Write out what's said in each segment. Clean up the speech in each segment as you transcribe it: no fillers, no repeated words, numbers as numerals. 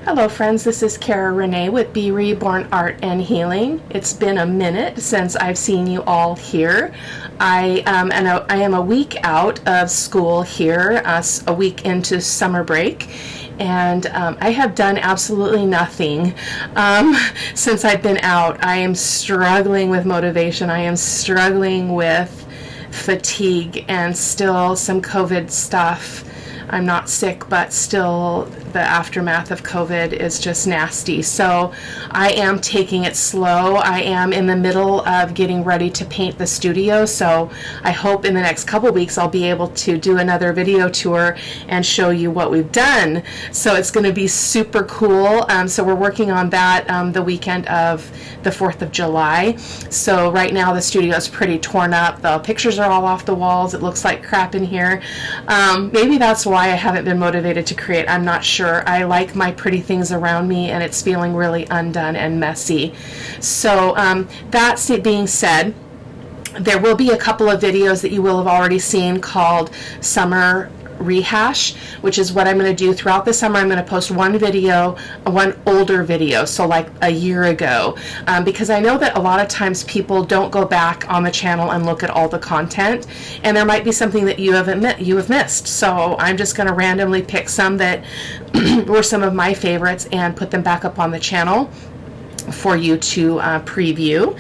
Hello friends, this is Cara-Renee with B.Reborn Art and Healing. It's been a minute since I've seen you all here. I am a week out of school here, a week into summer break, and I have done absolutely nothing since I've been out. I am struggling with motivation. I am struggling with fatigue and still some COVID stuff. I'm not sick, but still the aftermath of COVID is just nasty. So I am taking it slow. I am in the middle of getting ready to paint the studio. So I hope in the next couple weeks I'll be able to do another video tour and show you what we've done. So it's going to be super cool. So we're working on that the weekend of the 4th of July. So right now the studio is pretty torn up. The pictures are all off the walls. It looks like crap in here. Maybe that's why I haven't been motivated to create. I'm not sure. I like my pretty things around me and it's feeling really undone and messy. So that being said, there will be a couple of videos that you will have already seen called Summer Rehash, which is what I'm going to do throughout the summer. I'm going to post one older video, so like a year ago, because I know that a lot of times people don't go back on the channel and look at all the content, and there might be something that you have missed. So I'm just going to randomly pick some that were some of my favorites and put them back up on the channel for you to preview.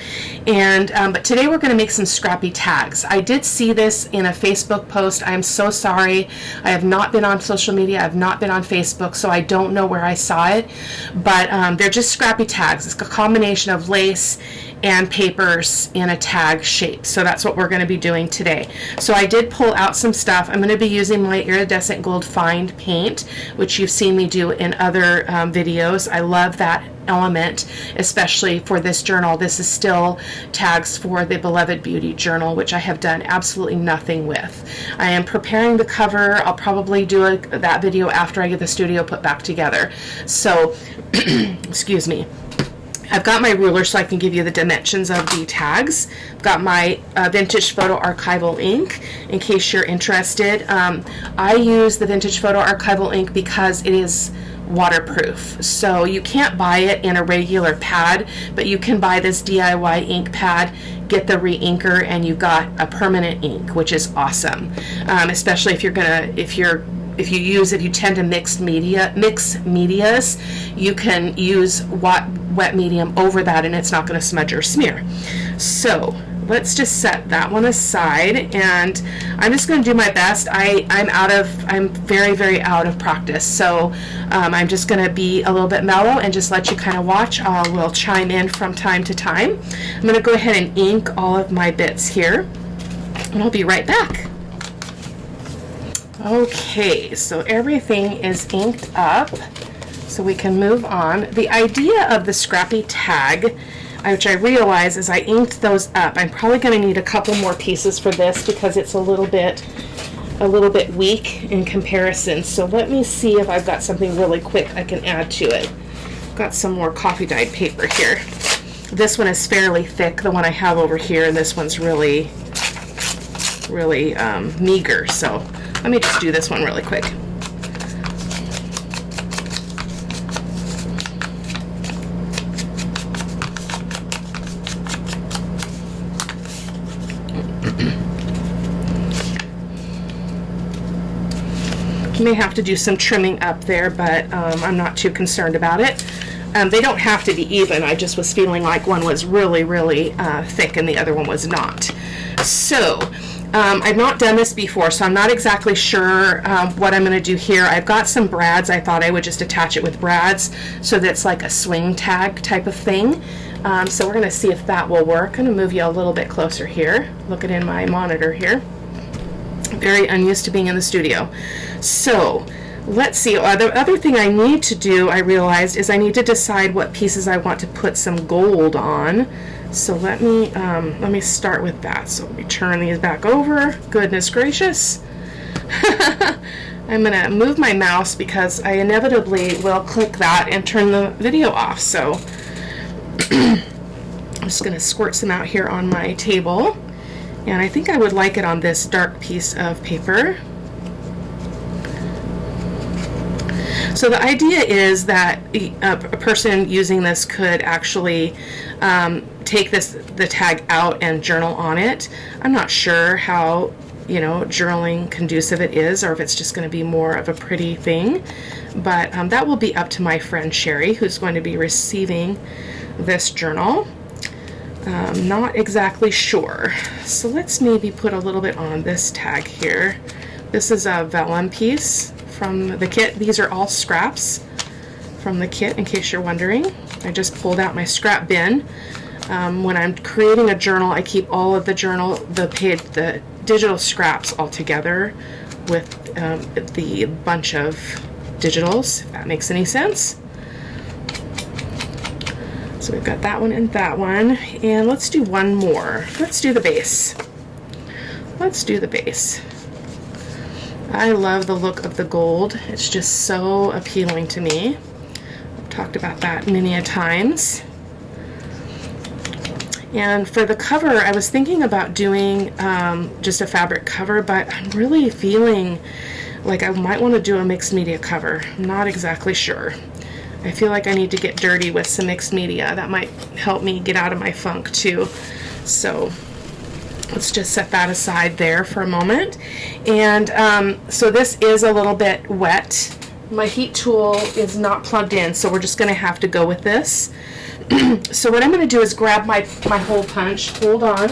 And but today we're going to make some Scrappy tags. I did see this in a Facebook post. I'm so sorry. I have not been on social media. I've not been on Facebook, so I don't know where I saw it. But they're just Scrappy tags. It's a combination of lace and papers in a tag shape. So that's what we're going to be doing today. So I did pull out some stuff. I'm going to be using my iridescent gold find paint, which you've seen me do in other videos. I love that element, especially for this journal. This is still tags for the Beloved Beauty journal, which I have done absolutely nothing with. I am preparing the cover. I'll probably do that video after I get the studio put back together. So excuse me. I've got my ruler so I can give you the dimensions of the tags. I've got my vintage photo archival ink in case you're interested. I use the vintage photo archival ink because it is waterproof. So you can't buy it in a regular pad, but you can buy this DIY ink pad, get the re-inker, and you've got a permanent ink, which is awesome. Especially if you tend to mix medias, you can use wet medium over that and it's not going to smudge or smear. So let's just set that one aside, and I'm just going to do my best. I'm very, very out of practice, so I'm just going to be a little bit mellow and just let you kind of watch. We'll chime in from time to time. I'm going to go ahead and ink all of my bits here, and I'll be right back. Okay, so everything is inked up, so we can move on. The idea of the Scrappy tag, which I realize as I inked those up, I'm probably going to need a couple more pieces for this because it's a little bit weak in comparison. So let me see if I've got something really quick I can add to it. I've got some more coffee dyed paper here. This one is fairly thick, the one I have over here, and this one's really meager. So let me just do this one really quick. You may have to do some trimming up there, but I'm not too concerned about it. They don't have to be even. I just was feeling like one was really, really thick and the other one was not. So I've not done this before, so I'm not exactly sure what I'm going to do here. I've got some brads. I thought I would just attach it with brads so that's like a swing tag type of thing. So we're going to see if that will work. I'm going to move you a little bit closer here. Looking in my monitor here. Very unused to being in the studio. So let's see. The other thing I need to do, I realized, is I need to decide what pieces I want to put some gold on. So let me start with that. So let me turn these back over. Goodness gracious. I'm going to move my mouse because I inevitably will click that and turn the video off. So I'm just going to squirt some out here on my table. And I think I would like it on this dark piece of paper. So the idea is that a person using this could actually take the tag out and journal on it. I'm not sure how, journaling conducive it is, or if it's just going to be more of a pretty thing, but that will be up to my friend Sherry, who's going to be receiving this journal. Not exactly sure. So let's maybe put a little bit on this tag here. This is a vellum piece from the kit. These are all scraps from the kit, in case you're wondering. I just pulled out my scrap bin. When I'm creating a journal, I keep all of the the digital scraps all together with the bunch of digitals, if that makes any sense. So we've got that one and that one, and let's do one more. Let's do the base. Let's do the base. I love the look of the gold. It's just so appealing to me. I've talked about that many a times. And for the cover, I was thinking about doing just a fabric cover, but I'm really feeling like I might want to do a mixed media cover. I'm not exactly sure. I feel like I need to get dirty with some mixed media. That might help me get out of my funk too. So let's just set that aside there for a moment. And so this is a little bit wet. My heat tool is not plugged in, so we're just going to have to go with this. So what I'm going to do is grab my hole punch. Hold on.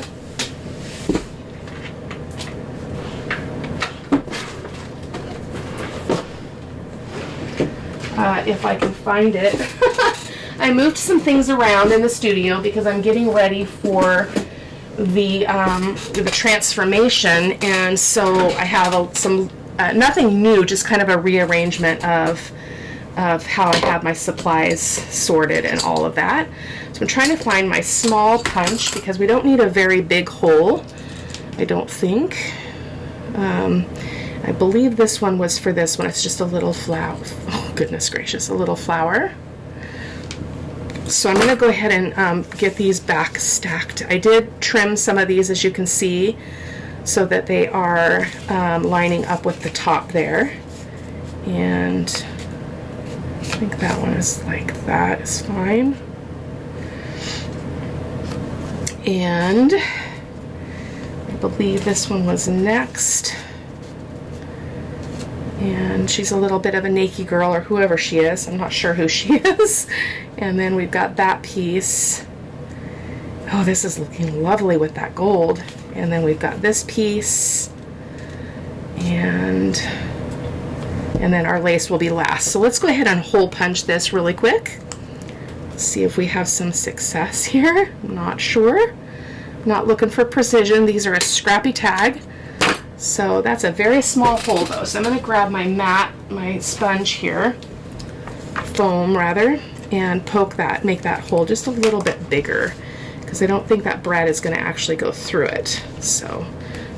If I can find it. I moved some things around in the studio because I'm getting ready for the transformation, and so I have some nothing new, just kind of a rearrangement of how I have my supplies sorted and all of that. So I'm trying to find my small punch because we don't need a very big hole, I don't think. I believe this one was for this one. It's just a little flower. Oh, goodness gracious, a little flower. So I'm going to go ahead and get these back stacked. I did trim some of these, as you can see, so that they are lining up with the top there. And I think that one is like that is fine. And I believe this one was next. And she's a little bit of a naked girl, or whoever she is. I'm not sure who she is. And then we've got that piece. Oh, this is looking lovely with that gold. And then we've got this piece. And then our lace will be last. So let's go ahead and hole punch this really quick. See if we have some success here. I'm not sure. Not looking for precision. These are a Scrappy tag. So that's a very small hole though. So I'm going to grab my my sponge here, foam rather, and poke that, make that hole just a little bit bigger, because I don't think that bread is going to actually go through it. So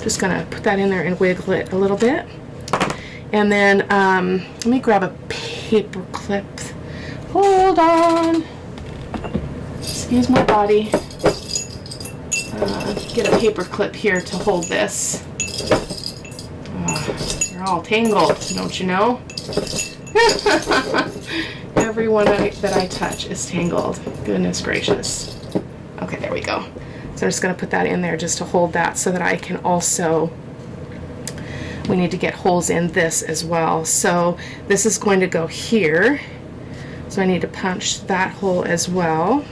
just going to put that in there and wiggle it a little bit. And then let me grab a paper clip. Hold on. Excuse my body. Get a paper clip here to hold this. They're all tangled, don't you know? Every one that I touch is tangled. Goodness gracious. Okay, there we go. So I'm just going to put that in there just to hold that, so that I can also, we need to get holes in this as well. So this is going to go here. So I need to punch that hole as well.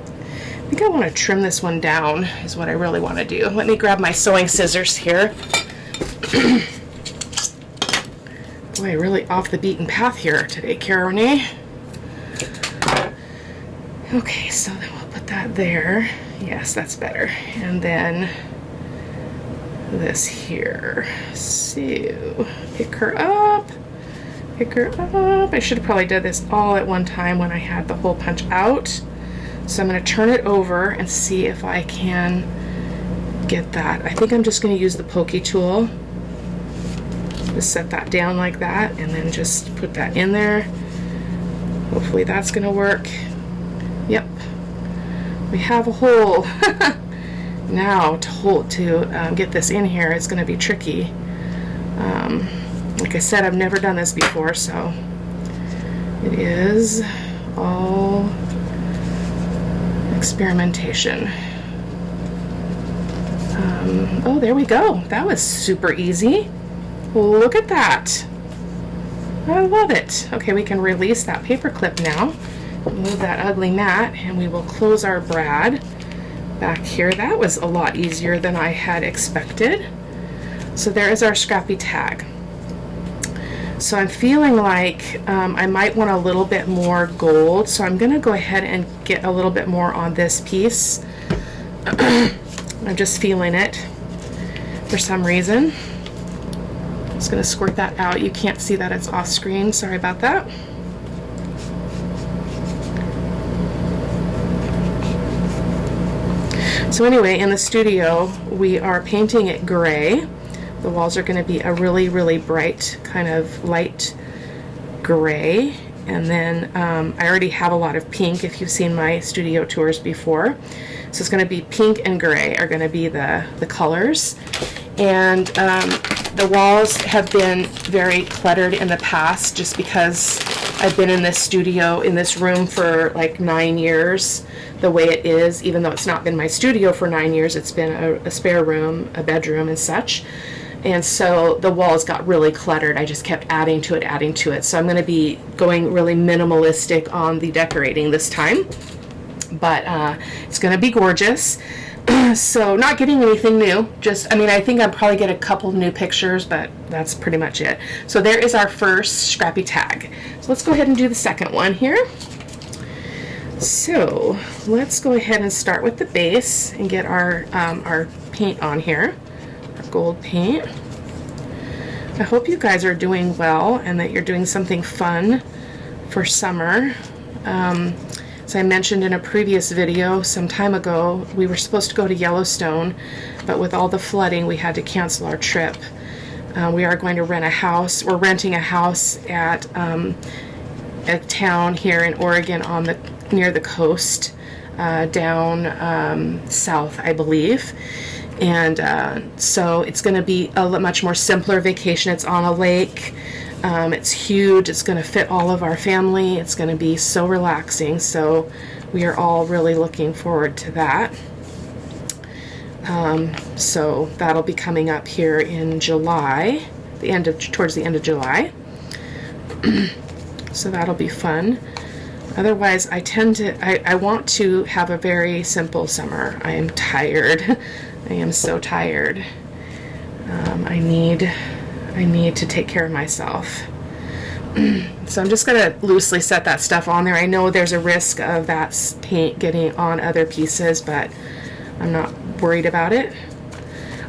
I think I want to trim this one down is what I really want to do. Let me grab my sewing scissors here. Boy, really off the beaten path here today, Cara-Renee. Okay, so then we'll put that there. Yes, that's better. And then this here. So pick her up. Pick her up. I should have probably done this all at one time when I had the hole punch out. So I'm going to turn it over and see if I can get that. I think I'm just going to use the pokey tool. Just set that down like that, and then just put that in there. Hopefully that's going to work. Yep, we have a hole. Now to get this in here is going to be tricky. Like I said, I've never done this before, so It is all experimentation. Oh, there we go. That was super easy. Look at that. I love it. Okay, we can release that paper clip now. Move that ugly mat, and we will close our brad back here. That was a lot easier than I had expected. So there is our Scrappy tag. So I'm feeling like I might want a little bit more gold, so I'm going to go ahead and get a little bit more on this piece. I'm just feeling it for some reason. Just going to squirt that out. You can't see that, it's off screen. Sorry about that. So anyway, in the studio, we are painting it gray. The walls are going to be a really, really bright kind of light gray. And then I already have a lot of pink if you've seen my studio tours before. So it's going to be pink and gray are going to be the colors. And the walls have been very cluttered in the past just because I've been in this studio, in this room for like 9 years the way it is. Even though it's not been my studio for 9 years, it's been a spare room, a bedroom and such. And so the walls got really cluttered. I just kept adding to it. So I'm going to be going really minimalistic on the decorating this time. But it's going to be gorgeous. So not getting anything new. Just, I mean, I think I'll probably get a couple new pictures, but that's pretty much it. So there is our first Scrappy tag. So let's go ahead and do the second one here. So let's go ahead and start with the base and get our paint on here. Gold paint. I hope you guys are doing well and that you're doing something fun for summer. As I mentioned in a previous video some time ago, we were supposed to go to Yellowstone, but with all the flooding we had to cancel our trip. We are going to rent a house. We're renting a house at a town here in Oregon on near the coast, down south, I believe. And so it's going to be a much more simpler vacation. It's on a lake. It's huge. It's going to fit all of our family. It's going to be so relaxing. So we are all really looking forward to that. So that'll be coming up here in July, towards the end of July. So that'll be fun. Otherwise, I want to have a very simple summer. I am tired. I am so tired. I need to take care of myself. So I'm just going to loosely set that stuff on there. I know there's a risk of that paint getting on other pieces, but I'm not worried about it.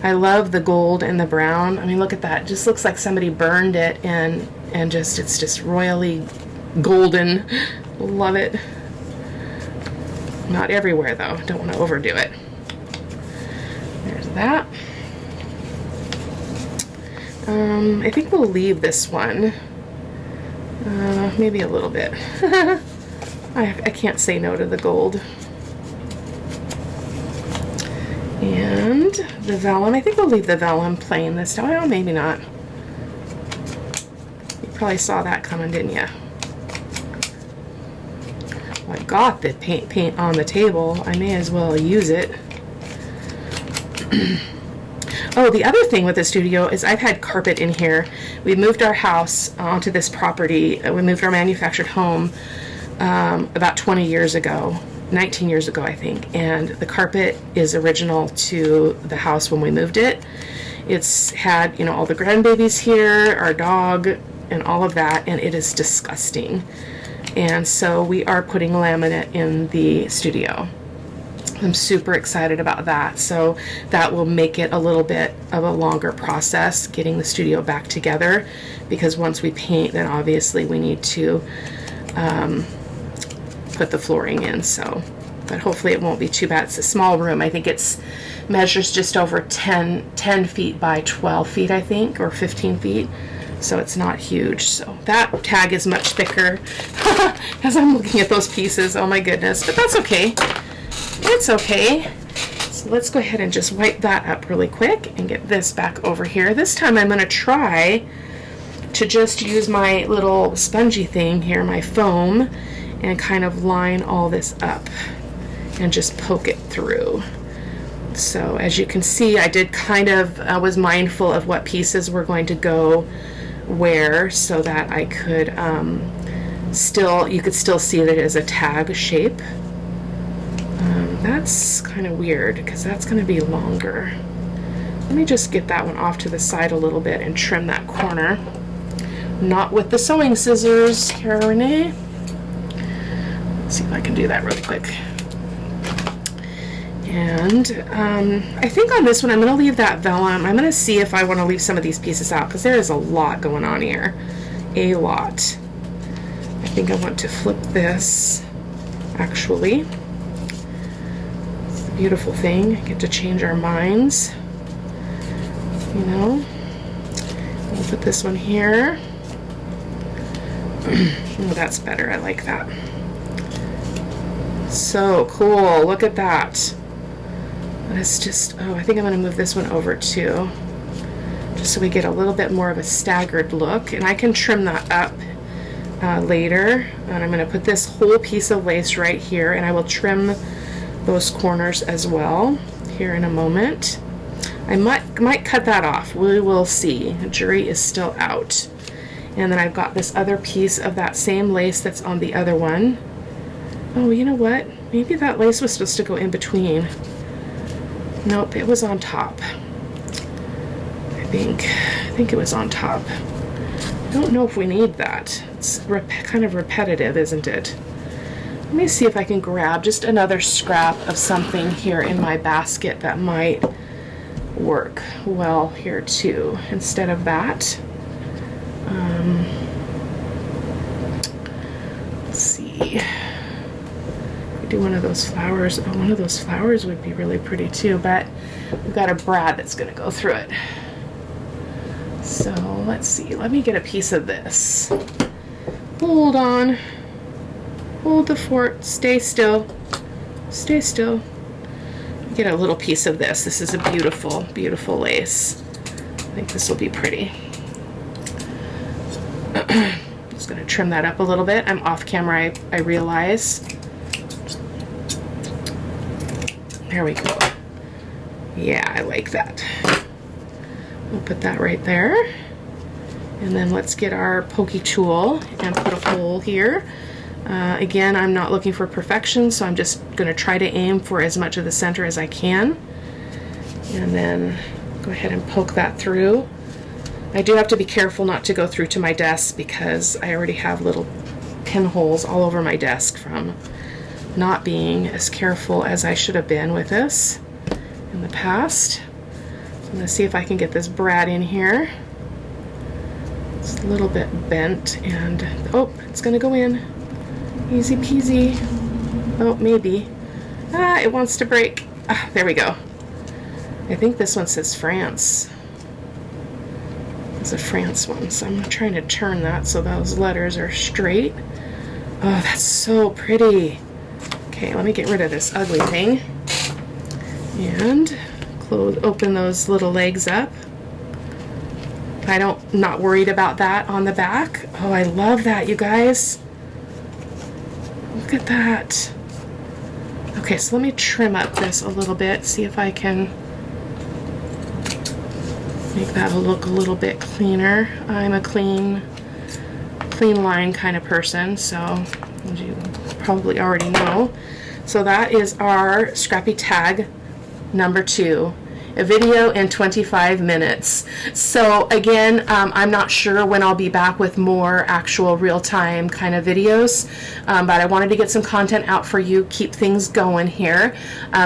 I love the gold and the brown. I mean, look at that. It just looks like somebody burned it and it's just royally golden. Love it. Not everywhere though. Don't want to overdo it. There's that. I think we'll leave this one. Maybe a little bit. I can't say no to the gold. And the vellum, I think we'll leave the vellum plain this time. Well, maybe not. You probably saw that coming, didn't you? Well, I got the paint on the table. I may as well use it. Oh, the other thing with the studio is I've had carpet in here. We moved our house onto this property. We moved our manufactured home about 20 years ago, 19 years ago, I think. And the carpet is original to the house when we moved it. It's had, you know, all the grandbabies here, our dog, and all of that, and it is disgusting. And so we are putting laminate in the studio. I'm super excited about that. So that will make it a little bit of a longer process getting the studio back together, because once we paint, then obviously we need to put the flooring in. So, but hopefully it won't be too bad. It's a small room. I think it's measures just over 10 feet by 12 feet, I think, or 15 feet. So it's not huge. So that tag is much thicker as I'm looking at those pieces. Oh my goodness, but that's okay. It's okay. So let's go ahead and just wipe that up really quick and get this back over here. This time I'm going to try to just use my little spongy thing here, my foam, and kind of line all this up and just poke it through. So as you can see, I did kind of was mindful of what pieces were going to go where, so that I could you could still see that it is a tag shape. That's kind of weird because that's going to be longer. Let me just get that one off to the side a little bit and trim that corner. Not with the sewing scissors, Cara-Renee. Let's see if I can do that really quick. And I think on this one I'm going to leave that vellum. I'm going to see if I want to leave some of these pieces out because there is a lot going on here. A lot. I think I want to flip this, actually. It's a beautiful thing. I get to change our minds. You know. We'll put this one here. Oh, that's better. I like that. So cool. Look at that. It's just, oh, I think I'm going to move this one over too, just so we get a little bit more of a staggered look. And I can trim that up later. And I'm going to put this whole piece of lace right here, and I will trim those corners as well here in a moment. I might cut that off. We will see. The jury is still out. And then I've got this other piece of that same lace that's on the other one. Oh, you know what? Maybe that lace was supposed to go in between. Nope, it was on top. I think it was on top. I don't know if we need that. It's kind of repetitive, isn't it? Let me see if I can grab just another scrap of something here in my basket that might work well here too. Instead of that, let's see. Do one of those flowers. Oh, one of those flowers would be really pretty too, but we've got a brad that's going to go through it. So let's see. Let me get a piece of this. Hold on. Hold the fort. Stay still. Stay still. Get a little piece of this. This is a beautiful, beautiful lace. I think this will be pretty. Just going to trim that up a little bit. I'm off camera, I realize. There we go. Yeah, I like that. We'll put that right there. And then let's get our pokey tool and put a hole here. Again, I'm not looking for perfection, so I'm just going to try to aim for as much of the center as I can. And then go ahead and poke that through. I do have to be careful not to go through to my desk because I already have little pinholes all over my desk from not being as careful as I should have been with this in the past. So I'm going to see if I can get this brad in here. It's a little bit bent and, oh, it's going to go in. Easy peasy. Oh, maybe. Ah, it wants to break. Ah, there we go. I think this one says France. It's a France one, so I'm trying to turn that so those letters are straight. Oh, that's so pretty. Okay, let me get rid of this ugly thing and open those little legs up. Not worried about that on the back. Oh, I love that, you guys. Look at that. Okay, so let me trim up this a little bit, see if I can make that look a little bit cleaner. I'm a clean line kind of person, so as you probably already know. So that is our Scrappy tag number 2, a video in 25 minutes. So again, I'm not sure when I'll be back with more actual real-time kind of videos, but I wanted to get some content out for you, keep things going here.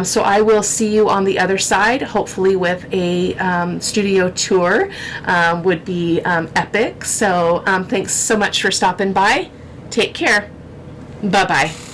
So I will see you on the other side, hopefully with a studio tour. Would be epic. So thanks so much for stopping by. Take care. Bye-bye.